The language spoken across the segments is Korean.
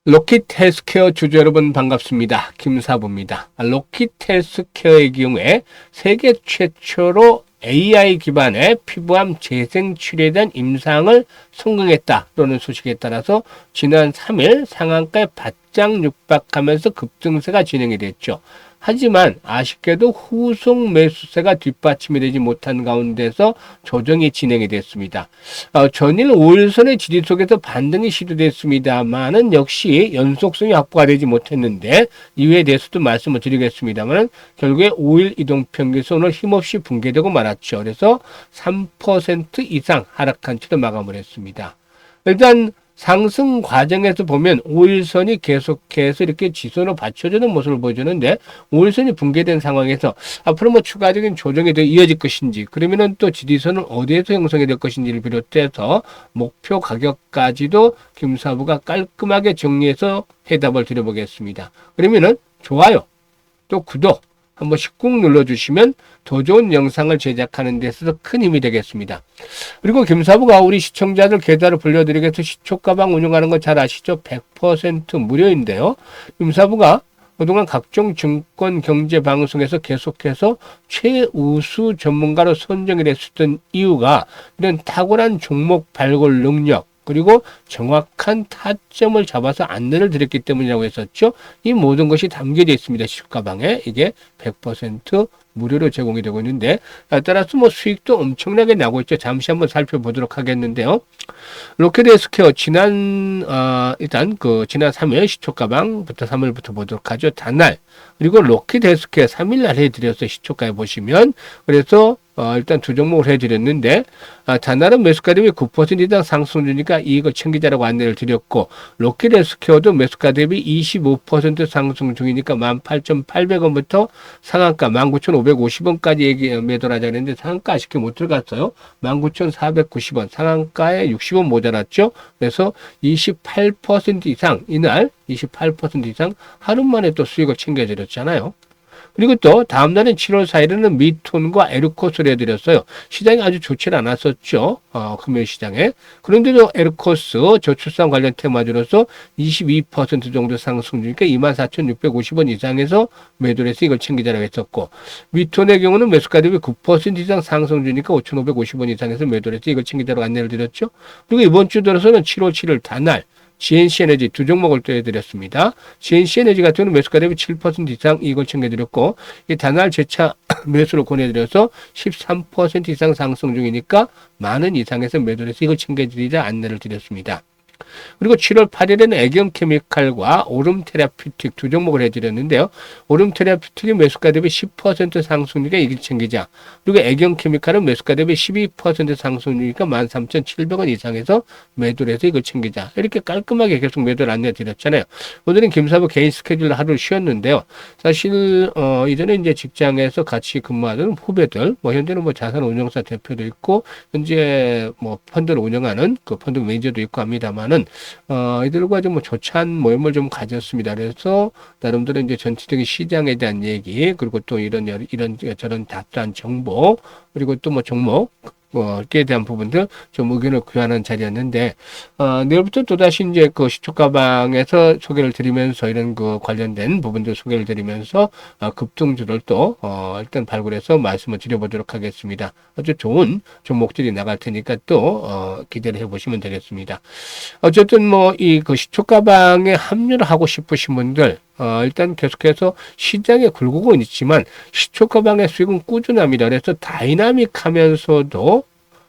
로킷 헬스케어 주주 여러분 반갑습니다. 김사부입니다. 로킷 헬스케어의 경우에 세계 최초로 AI 기반의 피부암 재생 치료에 대한 임상을 성공했다라는 소식에 따라서 지난 3일 상한가에 바짝 육박하면서 급등세가 진행이 됐죠. 하지만 아쉽게도 후속 매수세가 뒷받침이 되지 못한 가운데서 조정이 진행이 됐습니다. 전일 5일선의 지지 속에서 반등이 시도됐습니다만은 역시 연속성이 확보가 되지 못했는데 이유에 대해서도 말씀을 드리겠습니다만 결국에 5일 이동평균선을 힘없이 붕괴되고 말았죠. 그래서 3% 이상 하락한 채로 마감을 했습니다. 일단 상승 과정에서 보면 5일선이 계속해서 이렇게 지선으로 받쳐주는 모습을 보여주는데 5일선이 붕괴된 상황에서 앞으로 뭐 추가적인 조정이 더 이어질 것인지 그러면은 또 지지선은 어디에서 형성이 될 것인지를 비롯해서 목표 가격까지도 김사부가 깔끔하게 정리해서 해답을 드려보겠습니다. 그러면은 좋아요 또 구독 한 번씩 꾹 눌러주시면 더 좋은 영상을 제작하는 데 있어서 큰 힘이 되겠습니다. 그리고 김사부가 우리 시청자들 계좌를 불려드리기 위해서 시초가방 운영하는 거 잘 아시죠? 100% 무료인데요. 김사부가 그동안 각종 증권 경제 방송에서 계속해서 최우수 전문가로 선정이 됐었던 이유가 이런 탁월한 종목 발굴 능력 그리고 정확한 타점을 잡아서 안내를 드렸기 때문이라고 했었죠. 이 모든 것이 담겨져 있습니다. 시가방에 이게 100% 무료로 제공이 되고 있는데 따라서 뭐 수익도 엄청나게 나고 있죠. 잠시 한번 살펴보도록 하겠는데요. 로켓 헬스케어 일단 지난 3일 시초가방부터 3일부터 보도록 하죠. 단날 그리고 로켓 헬스케어 3일날 해드렸어요. 시초가에 보시면 그래서 일단 두 종목을 해드렸는데 단날은 매수가 대비 9% 이상 상승 주니까 이익을 챙기자라고 안내를 드렸고 로켓 헬스케어도 매수가 대비 25% 상승 중이니까 18,800원부터 상한가 19,550원까지 매도를 하자 그랬는데 상한가 아쉽게 못 들어갔어요. 19,490원 상한가에 60원 모자랐죠. 그래서 28% 이상 이날 28% 이상 하루 만에 또 수익을 챙겨드렸잖아요. 그리고 또 다음 날은 7월 4일에는 미톤과 에르코스를 해드렸어요. 시장이 아주 좋지 않았었죠. 금요일 시장에. 그런데도 에르코스 저출산 관련 테마주로서 22% 정도 상승 주니까 24,650원 이상에서 매도를 해서 이걸 챙기자라고 했었고 미톤의 경우는 매수가 대비 9% 이상 상승 주니까 5,550원 이상에서 매도를 해서 이걸 챙기자라고 안내를 드렸죠. 그리고 이번 주 들어서는 7월 7일 단날 GNC 에너지 두 종목을 또 해드렸습니다. GNC 에너지 같은 경우는 매수가 대비 7% 이상 이걸 챙겨드렸고, 이 단날 재차 매수를 권해드려서 13% 이상 상승 중이니까 많은 이상에서 매도를 해서 이걸 챙겨드리자 안내를 드렸습니다. 그리고 7월 8일에는 애경 케미칼과 오름 테라퓨틱 두 종목을 해드렸는데요. 오름 테라퓨틱이 매수가 대비 10% 상승률이니까 이길 챙기자. 그리고 애경 케미칼은 매수가 대비 12% 상승률이니까 13,700원 이상에서 매도를 해서 이걸 챙기자. 이렇게 깔끔하게 계속 매도를 안내드렸잖아요. 오늘은 김사부 개인 스케줄로 하루를 쉬었는데요. 사실 이전에 이제 직장에서 같이 근무하던 후배들, 뭐 현재는 뭐 자산운용사 대표도 있고 현재 뭐 펀드를 운영하는 그 펀드 매니저도 있고 합니다만. 이들과 좀 조찬 모임을 좀 가졌습니다. 그래서 나름대로 이제 전체적인 시장에 대한 얘기 그리고 또 이런 저런 답답한 정보 그리고 또 뭐 종목 에 대한 부분들 좀 의견을 교환하는 자리였는데, 내일부터 또다시 이제 그 시초가방에서 소개를 드리면서 이런 그 관련된 부분들 소개를 드리면서, 급등주를 또, 일단 발굴해서 말씀을 드려보도록 하겠습니다. 아주 좋은 종목들이 나갈 테니까 또, 기대를 해보시면 되겠습니다. 어쨌든 뭐, 이 그 시초가방에 합류를 하고 싶으신 분들, 일단 계속해서 시장에 굴곡은 있지만 시초가방의 수익은 꾸준합니다. 그래서 다이나믹하면서도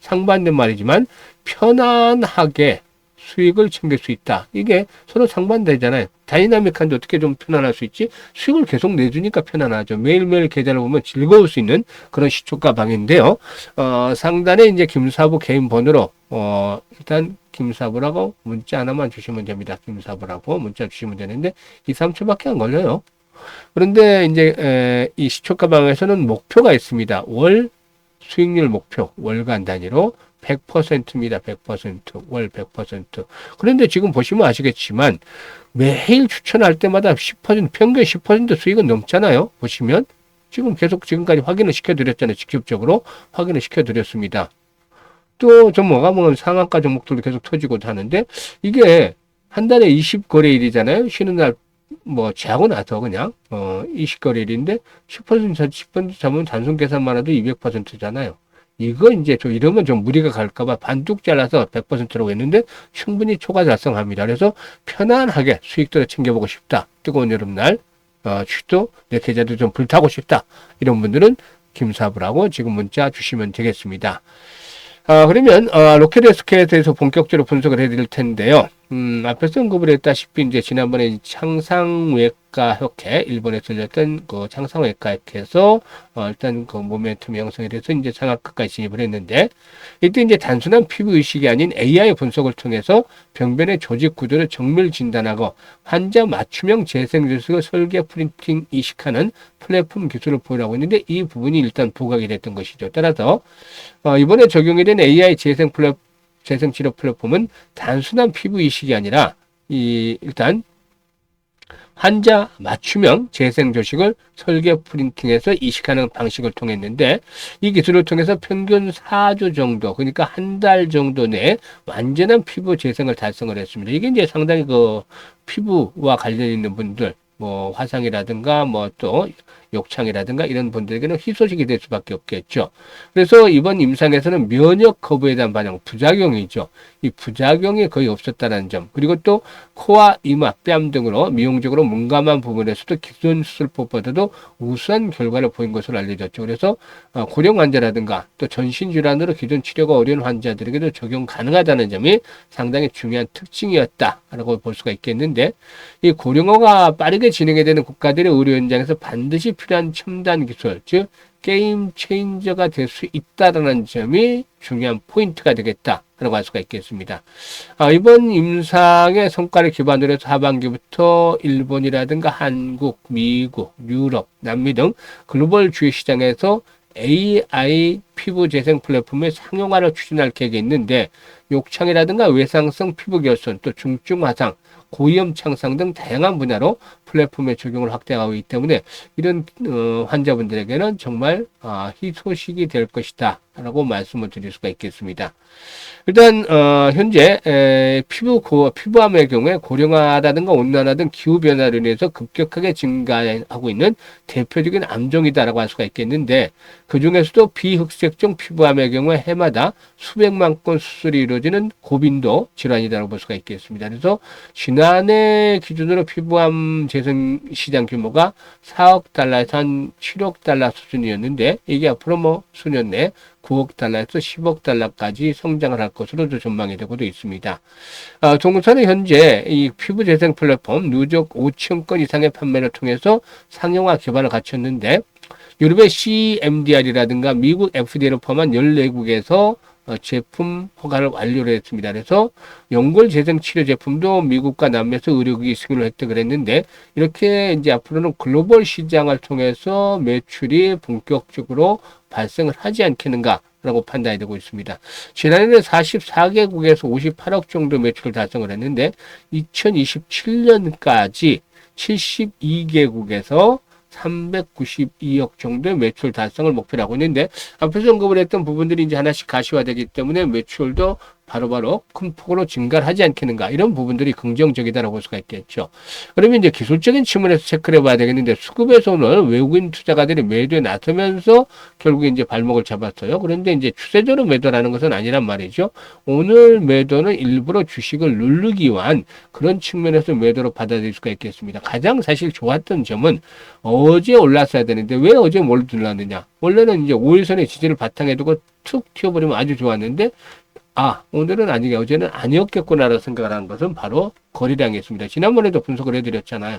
상반된 말이지만 편안하게 수익을 챙길 수 있다. 이게 서로 상반되잖아요. 다이나믹한데 어떻게 좀 편안할 수 있지? 수익을 계속 내주니까 편안하죠. 매일매일 계좌를 보면 즐거울 수 있는 그런 시초가방인데요. 상단에 이제 김사부 개인 번호로 일단 김사부라고 문자 하나만 주시면 됩니다. 김사부라고 문자 주시면 되는데 2, 3초밖에 안 걸려요. 그런데 이제 이 시초가방에서는 목표가 있습니다. 월 수익률 목표 월간 단위로 100%입니다. 100%. 월 100%. 그런데 지금 보시면 아시겠지만 매일 추천할 때마다 10% 평균 10% 수익은 넘잖아요. 보시면 지금 계속 지금까지 확인을 시켜드렸잖아요. 직접적으로 확인을 시켜드렸습니다. 또 좀 뭐가 상한가 종목들도 계속 터지고 하는데 이게 한 달에 20거래일이잖아요. 쉬는 날 뭐 제하고 나서 그냥 20거래일인데 10% 잡으면 단순 계산만 해도 200%잖아요. 이거 이제 좀 이러면 좀 무리가 갈까봐 반뚝 잘라서 100%라고 했는데 충분히 초과 달성합니다. 그래서 편안하게 수익도 챙겨보고 싶다. 뜨거운 여름날 취도 내 계좌도 좀 불타고 싶다. 이런 분들은 김사부라고 지금 문자 주시면 되겠습니다. 그러면 로켓에스케에 대해서 본격적으로 분석을 해드릴 텐데요. 앞에서 언급을 했다시피 이제 지난번에 창상외과 협회, 일본에서 열렸던 그 창상외과 협회에서 일단 그 모멘텀 형성에 대해서 이제 상하극까지 진입을 했는데, 이때 이제 단순한 피부 의식이 아닌 AI 분석을 통해서 병변의 조직 구조를 정밀 진단하고 환자 맞춤형 재생 주식을 설계 프린팅 이식하는 플랫폼 기술을 보유하고 있는데, 이 부분이 일단 부각이 됐던 것이죠. 따라서 이번에 적용이 된 AI 재생치료 플랫폼은 단순한 피부 이식이 아니라 일단 환자 맞춤형 재생 조식을 설계 프린팅해서 이식하는 방식을 통했는데, 이 기술을 통해서 평균 4주 정도, 그러니까 한 달 정도 내에 완전한 피부 재생을 달성을 했습니다. 이게 이제 상당히 그 피부와 관련 있는 분들, 뭐 화상이라든가 뭐 또 욕창이라든가 이런 분들에게는 희소식이 될 수밖에 없겠죠. 그래서 이번 임상에서는 면역 거부에 대한 반응, 부작용이죠. 이 부작용이 거의 없었다는 점, 그리고 또 코와 이마, 뺨 등으로 미용적으로 민감한 부분에서도 기존 수술법보다도 우수한 결과를 보인 것으로 알려졌죠. 그래서 고령 환자라든가 또 전신질환으로 기존 치료가 어려운 환자들에게도 적용 가능하다는 점이 상당히 중요한 특징이었다라고 볼 수가 있겠는데, 이 고령화가 빠르게 진행이 되는 국가들의 의료 현장에서 반드시 필요한 첨단 기술, 즉 게임 체인저가 될 수 있다는 점이 중요한 포인트가 되겠다라고 할 수가 있겠습니다. 이번 임상의 성과를 기반으로 해서 하반기부터 일본이라든가 한국, 미국, 유럽, 남미 등 글로벌 주요 시장에서 AI 피부 재생 플랫폼의 상용화를 추진할 계획이 있는데, 욕창이라든가 외상성 피부 결손, 또 중증 화상, 고위험 창상 등 다양한 분야로 플랫폼의 적용을 확대하고 있기 때문에 이런 환자분들에게는 정말 희소식이 될 것이다 라고 말씀을 드릴 수가 있겠습니다. 일단 현재 피부암의 경우에 고령화라든가 온난화 등 기후변화로 인해서 급격하게 증가하고 있는 대표적인 암종이다라고 할 수가 있겠는데, 그 중에서도 비흑색종 피부암의 경우에 해마다 수백만 건 수술이 이루어지는 고빈도 질환이다라고 볼 수가 있겠습니다. 그래서 지난해 기준으로 피부암 재생 시장 규모가 4억 달러에서 한 7억 달러 수준이었는데, 이게 앞으로 뭐 수년 내에 9억 달러에서 10억 달러까지 성장을 할 것으로 전망이 되고도 있습니다. 동사는 현재 이 피부 재생 플랫폼 누적 5천 건 이상의 판매를 통해서 상용화 기반을 갖췄는데, 유럽의 CMDR이라든가 미국 FDA를 포함한 14국에서 제품 허가를 완료를 했습니다. 그래서 연골 재생 치료 제품도 미국과 남미에서 의료기기 승인을 획득을 했는데, 이렇게 이제 앞으로는 글로벌 시장을 통해서 매출이 본격적으로 발생을 하지 않겠는가라고 판단이 되고 있습니다. 지난해는 44개국에서 58억 정도 매출을 달성을 했는데, 2027년까지 72개국에서 392억 정도의 매출 달성을 목표로 하고 있는데, 앞에서 언급을 했던 부분들이 이제 하나씩 가시화되기 때문에 매출도 바로바로 큰 폭으로 증가를 하지 않겠는가, 이런 부분들이 긍정적이다라고 볼 수가 있겠죠. 그러면 이제 기술적인 측면에서 체크를 해봐야 되겠는데, 수급에서 오늘 외국인 투자가들이 매도에 나서면서 결국에 이제 발목을 잡았어요. 그런데 이제 추세적으로 매도라는 것은 아니란 말이죠. 오늘 매도는 일부러 주식을 누르기 위한 그런 측면에서 매도로 받아들일 수가 있겠습니다. 가장 사실 좋았던 점은 어제 올랐어야 되는데 왜 어제 뭘 눌렀느냐. 원래는 이제 5일선의 지지를 바탕에 두고 툭 튀어버리면 아주 좋았는데, 오늘은 아니게 어제는 아니었겠구나라고 생각을 하는 것은 바로 거래량이었습니다. 지난번에도 분석을 해드렸잖아요.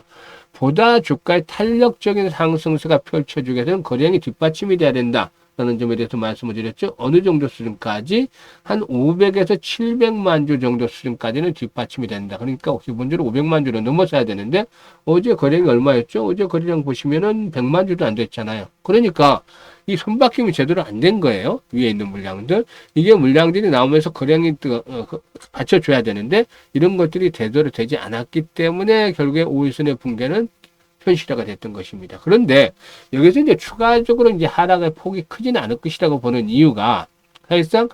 보다 주가의 탄력적인 상승세가 펼쳐지기 위해서는 거래량이 뒷받침이 돼야 된다 라는 점에 대해서 말씀을 드렸죠. 어느 정도 수준까지? 한 500에서 700만 주 정도 수준까지는 뒷받침이 된다. 그러니까 기본적으로 500만 주를 넘어서야 되는데, 어제 거래량이 얼마였죠? 어제 거래량 보시면은 100만 주도 안 됐잖아요. 그러니까 이 손바뀜이 제대로 안 된 거예요. 위에 있는 물량들. 이게 물량들이 나오면서 거래량이 받쳐줘야 되는데, 이런 것들이 제대로 되지 않았기 때문에 결국에 5일선의 붕괴는 현실화가 됐던 것입니다. 그런데 여기서 이제 추가적으로 이제 하락의 폭이 크지는 않을 것이라고 보는 이유가, 사실상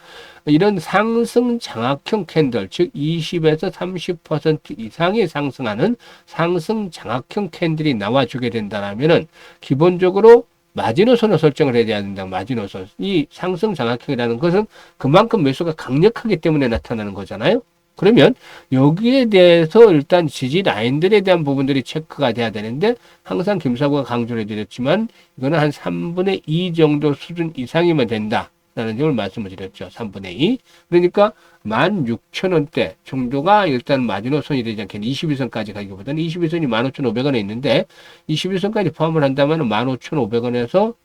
이런 상승 장악형 캔들, 즉 20에서 30% 이상이 상승하는 상승 장악형 캔들이 나와주게 된다면은 기본적으로 마지노선을 설정을 해야 된다. 마지노선. 이 상승 장악형이라는 것은 그만큼 매수가 강력하기 때문에 나타나는 거잖아요. 그러면 여기에 대해서 일단 지지 라인들에 대한 부분들이 체크가 돼야 되는데 항상 김사부가 강조를 해드렸지만 이거는 한 3분의 2 정도 수준 이상이면 된다. 라는 점을 말씀을 드렸죠. 3분의 2. 그러니까 16,000원대 정도가 일단 마지노선이 되지 않겠냐. 21선까지 가기보다는 21선이 15,500원에 있는데 21선까지 포함을 한다면 15,500원에서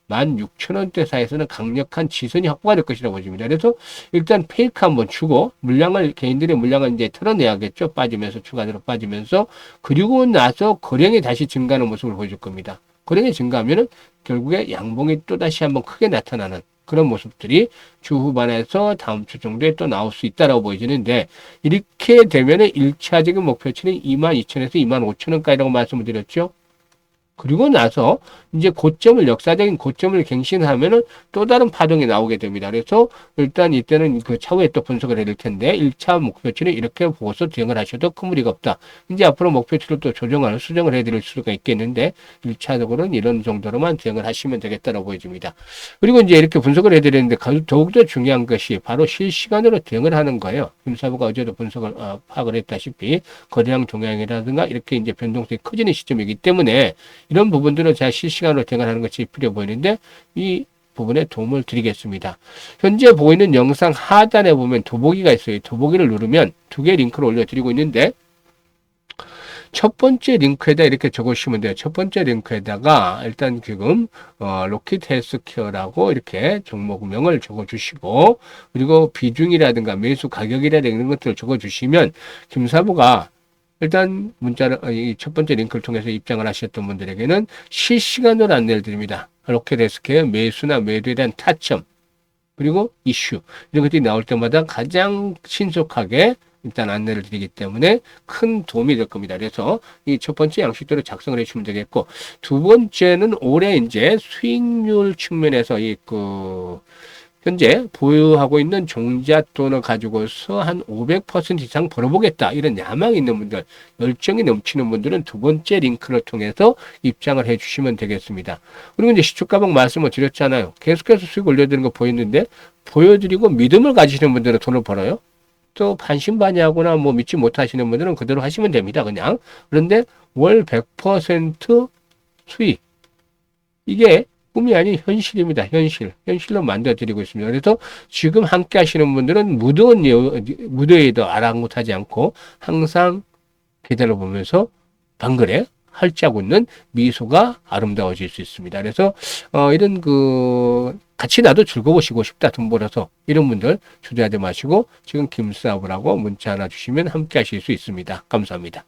16,000원대 사이에서는 강력한 지선이 확보가 될 것이라고 보십니다. 그래서 일단 페이크 한번 주고 물량을 개인들의 물량을 이제 털어내야겠죠. 빠지면서 추가적으로 빠지면서 그리고 나서 거량이 다시 증가하는 모습을 보여줄 겁니다. 거량이 증가하면은 결국에 양봉이 또 다시 한번 크게 나타나는 그런 모습들이 주 후반에서 다음 주 정도에 또 나올 수 있다라고 보여지는데 이렇게 되면은 1차적인 목표치는 22,000에서 25,000원까지라고 말씀을 드렸죠. 그리고 나서 이제 고점을 역사적인 고점을 갱신하면은 또 다른 파동이 나오게 됩니다. 그래서 일단 이때는 그 차후에 또 분석을 해야 될 텐데 1차 목표치는 이렇게 보고서 대응을 하셔도 큰 무리가 없다. 이제 앞으로 목표치를 또 조정하는 수정을 해드릴 수가 있겠는데 1차적으로는 이런 정도로만 대응을 하시면 되겠다라고 보여집니다. 그리고 이제 이렇게 분석을 해드렸는데 더욱더 중요한 것이 바로 실시간으로 대응을 하는 거예요. 김사부가 어제도 분석을 파악을 했다시피 거래량 동향이라든가 이렇게 이제 변동성이 커지는 시점이기 때문에 이런 부분들은 제가 실시간으로 대응하는 것이 필요해 보이는데 이 부분에 도움을 드리겠습니다. 현재 보이는 영상 하단에 보면 더보기가 있어요. 더보기를 누르면 두 개의 링크를 올려드리고 있는데 첫 번째 링크에다 이렇게 적으시면 돼요. 첫 번째 링크에다가 일단 지금 로킷 헬스케어라고 이렇게 종목명을 적어주시고 그리고 비중이라든가 매수 가격이라든가 이런 것들을 적어주시면 김사부가 일단 문자를 이 첫 번째 링크를 통해서 입장을 하셨던 분들에게는 실시간으로 안내를 드립니다. 로켓에스케어 매수나 매도에 대한 타점 그리고 이슈 이런 것들이 나올 때마다 가장 신속하게 일단 안내를 드리기 때문에 큰 도움이 될 겁니다. 그래서 이 첫 번째 양식대로 작성을 해주시면 되겠고 두 번째는 올해 이제 수익률 측면에서 현재 보유하고 있는 종잣돈을 가지고서 한 500% 이상 벌어보겠다. 이런 야망이 있는 분들, 열정이 넘치는 분들은 두 번째 링크를 통해서 입장을 해 주시면 되겠습니다. 그리고 이제 시초가방 말씀을 드렸잖아요. 계속해서 수익 올려드리는 거 보였는데, 보여드리고 믿음을 가지시는 분들은 돈을 벌어요. 또 반신반의하거나 뭐 믿지 못하시는 분들은 그대로 하시면 됩니다. 그냥. 그런데 월 100% 수익. 이게 꿈이 아닌 현실입니다. 현실로 만들어드리고 있습니다. 그래서 지금 함께 하시는 분들은 무더위도 아랑곳하지 않고 항상 계단을 보면서 방글에 활짝 웃는 미소가 아름다워질 수 있습니다. 그래서 이런 같이 나도 즐거우시고 싶다 돈 벌어서 이런 분들 주저하지 마시고 지금 김사부라고 문자 하나 주시면 함께 하실 수 있습니다. 감사합니다.